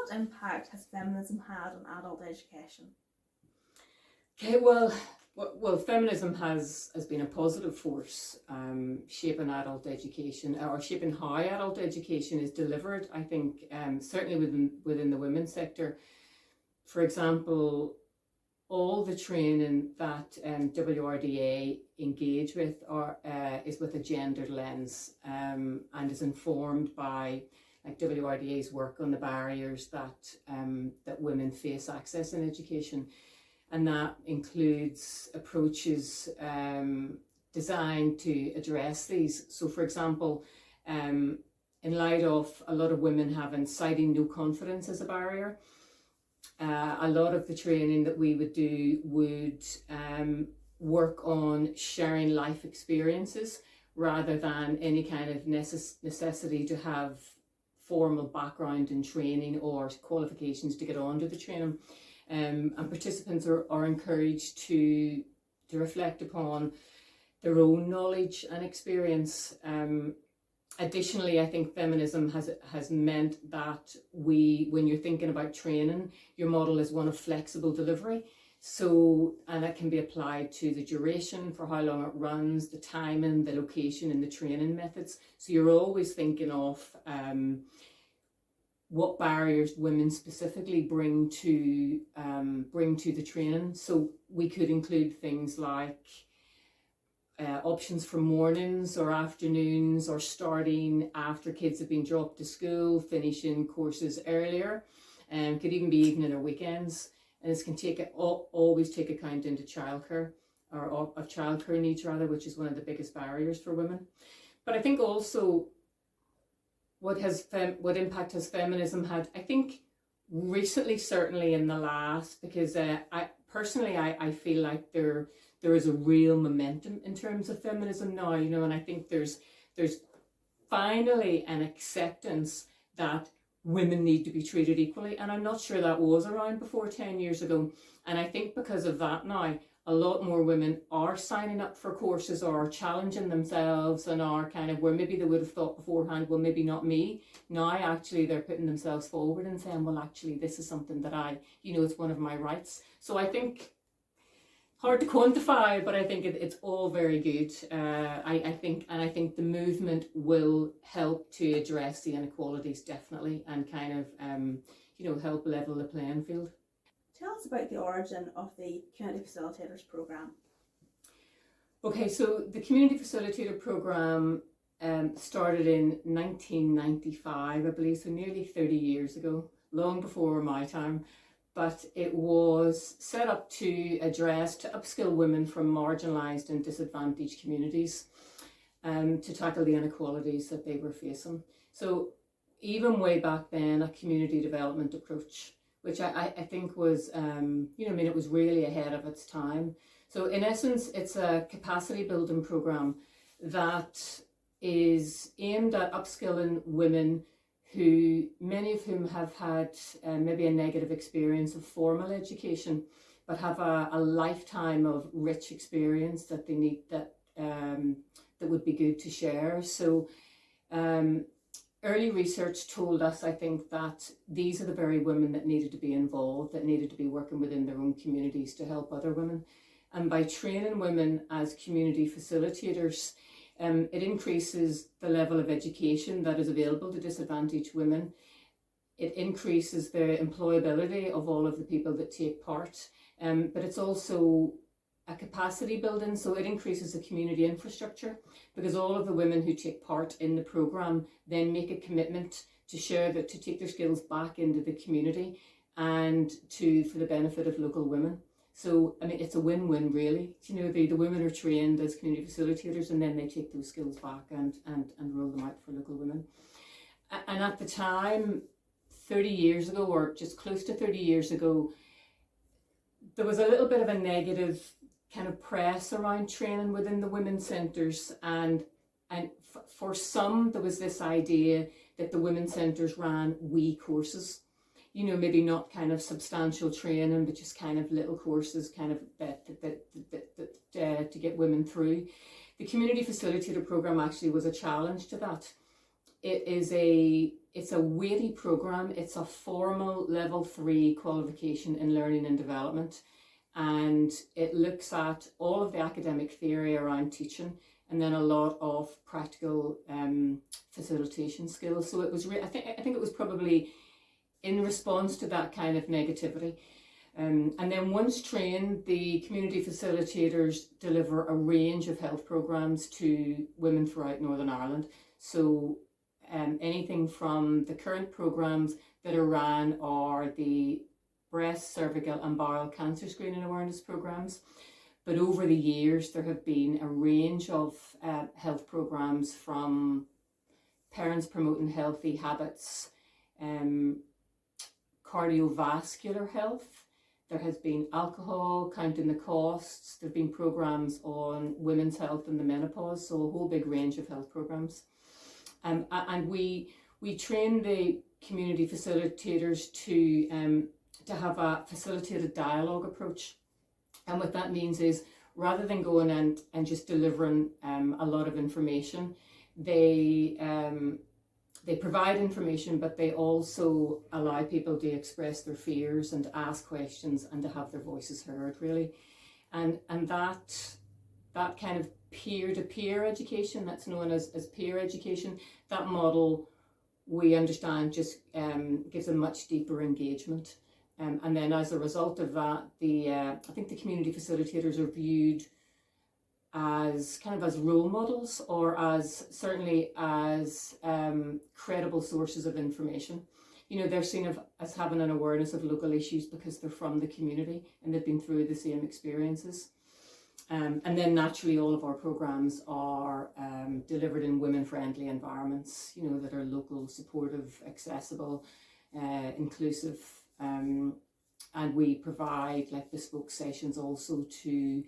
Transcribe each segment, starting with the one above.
what impact has feminism had on adult education? Okay, well, feminism has been a positive force shaping adult education, or shaping how adult education is delivered. I think certainly within the women's sector, for example, all the training that WRDA engage with is with a gendered lens and is informed by like WRDA's work on the barriers that women face accessing education. And that includes approaches designed to address these. So, for example, in light of a lot of women citing no confidence as a barrier, a lot of the training that we would do would work on sharing life experiences rather than any kind of necessity to have formal background in training or qualifications to get onto the training. And participants are encouraged to reflect upon their own knowledge and experience. Additionally, I think feminism has meant that when you're thinking about training, your model is one of flexible delivery. So, and that can be applied to the duration for how long it runs, the timing, the location, and the training methods. So you're always thinking of what barriers women specifically bring to the training. So we could include things like options for mornings or afternoons, or starting after kids have been dropped to school, finishing courses earlier, and could even be evening or weekends. And this can always take account into childcare, or of childcare needs rather, which is one of the biggest barriers for women. But I think also what impact has feminism had? I think recently, certainly in the last, because I feel like there is a real momentum in terms of feminism now, and I think there's finally an acceptance that women need to be treated equally, and I'm not sure that was around before 10 years ago. And I think because of that now, a lot more women are signing up for courses or challenging themselves, and are kind of where maybe they would have thought beforehand, well, maybe not me. Now, actually, they're putting themselves forward and saying, well, actually, this is something that it's one of my rights. So I think, hard to quantify, but I think it's all very good. I think the movement will help to address the inequalities, definitely, and kind of, help level the playing field. Tell us about the origin of the Community Facilitators Programme. Okay, so the Community Facilitator Programme started in 1995, I believe, so nearly 30 years ago, long before my time. But it was set up to upskill women from marginalised and disadvantaged communities, to tackle the inequalities that they were facing. So even way back then, a community development approach, which I think was, it was really ahead of its time. So in essence, it's a capacity building programme that is aimed at upskilling women many of whom have had maybe a negative experience of formal education, but have a lifetime of rich experience that they need, that would be good to share. So early research told us, I think, that these are the very women that needed to be involved, that needed to be working within their own communities to help other women. And by training women as community facilitators, it increases the level of education that is available to disadvantaged women. It increases the employability of all of the people that take part, but it's also a capacity building, so it increases the community infrastructure, because all of the women who take part in the programme then make a commitment to to take their skills back into the community and for the benefit of local women. So, it's a win-win, really. The women are trained as community facilitators, and then they take those skills back and roll them out for local women. And at the time, 30 years ago, or just close to 30 years ago, there was a little bit of a negative kind of press around training within the women's centres. And for some, there was this idea that the women's centres ran wee courses. Maybe not kind of substantial training, but just kind of little courses, kind of that to get women through. The Community Facilitator Programme actually was a challenge to that. it's a weighty program. It's a formal level 3 qualification in learning and development, and it looks at all of the academic theory around teaching, and then a lot of practical facilitation skills. So it was I think it was probably in response to that kind of negativity. And then once trained, the community facilitators deliver a range of health programs to women throughout Northern Ireland. So anything from the current programs that are ran are the breast, cervical and bowel cancer screening awareness programs. But over the years, there have been a range of health programs, from parents promoting healthy habits, cardiovascular health. There has been alcohol, counting the costs. There have been programs on women's health and the menopause, so a whole big range of health programs. And we train the community facilitators to have a facilitated dialogue approach. And what that means is, rather than going and just delivering a lot of information, they provide information, but they also allow people to express their fears and to ask questions and to have their voices heard, really. And that kind of peer-to-peer education, that's known as peer education, that model, we understand, just gives a much deeper engagement. And then as a result of that, I think the community facilitators are viewed as kind of as role models, or certainly as credible sources of information. You know, they're seen as having an awareness of local issues because they're from the community and they've been through the same experiences. And then naturally, all of our programs are delivered in women-friendly environments, you know, that are local, supportive, accessible, inclusive. And we provide like bespoke sessions also to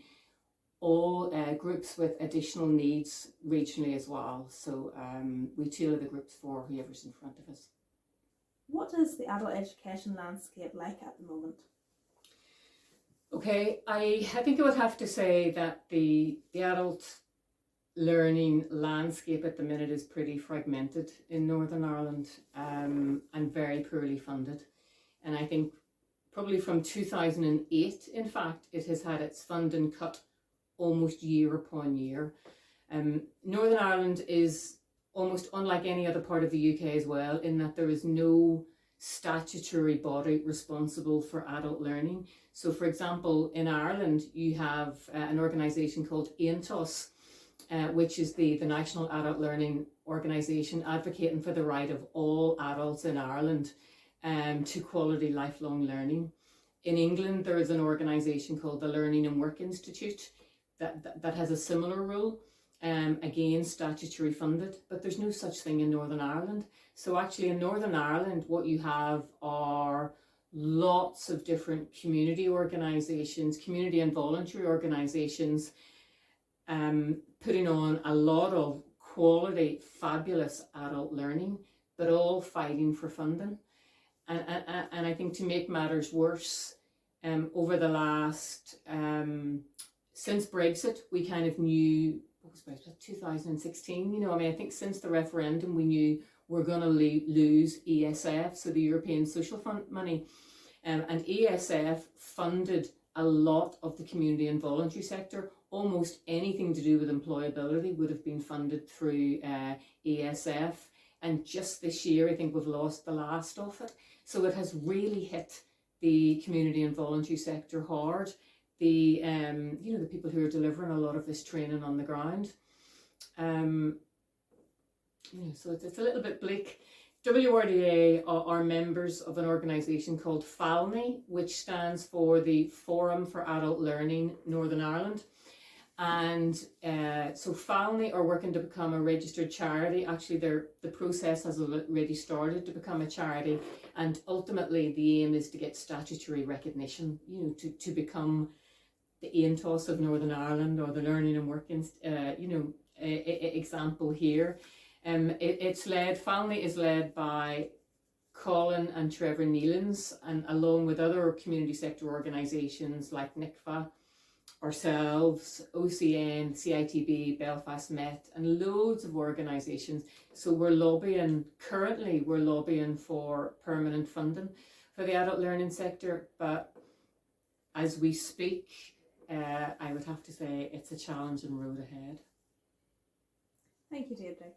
all groups with additional needs regionally as well. So we tailor the groups for whoever's in front of us. What is the adult education landscape like at the moment? Okay, I think I would have to say that the adult learning landscape at the minute is pretty fragmented in Northern Ireland, and very poorly funded. And I think probably from 2008, in fact, it has had its funding cut almost year upon year. Northern Ireland is almost unlike any other part of the UK as well, in that there is no statutory body responsible for adult learning. So for example, in Ireland, you have an organisation called AINTOS, which is the National Adult Learning Organisation, advocating for the right of all adults in Ireland to quality lifelong learning. In England, there is an organisation called the Learning and Work Institute that has a similar role, again statutory funded, but there's no such thing in Northern Ireland. So actually in Northern Ireland, what you have are lots of different community organisations, community and voluntary organisations, putting on a lot of quality, fabulous adult learning, but all fighting for funding. And I think to make matters worse, over the last, since Brexit, we kind of knew, what was Brexit, 2016, you know, I mean, I think since the referendum, we knew we're going to lose ESF, so the European Social Fund money. And ESF funded a lot of the community and voluntary sector. Almost anything to do with employability would have been funded through ESF. And just this year, I think we've lost the last of it. So it has really hit the community and voluntary sector hard. The the people who are delivering a lot of this training on the ground. So it's a little bit bleak. WRDA are members of an organisation called FALNI, which stands for the Forum for Adult Learning Northern Ireland. And so FALNI are working to become a registered charity. Actually, the process has already started to become a charity, and ultimately the aim is to get statutory recognition, to become the AINTOS of Northern Ireland, or the Learning and Work example here. FALNI is led by Colin and Trevor Nealons, and along with other community sector organisations like NICFA ourselves, OCN, CITB, Belfast Met, and loads of organisations. So currently we're lobbying for permanent funding for the adult learning sector, but as we speak, I would have to say it's a challenging road ahead. Thank you, Deirdre.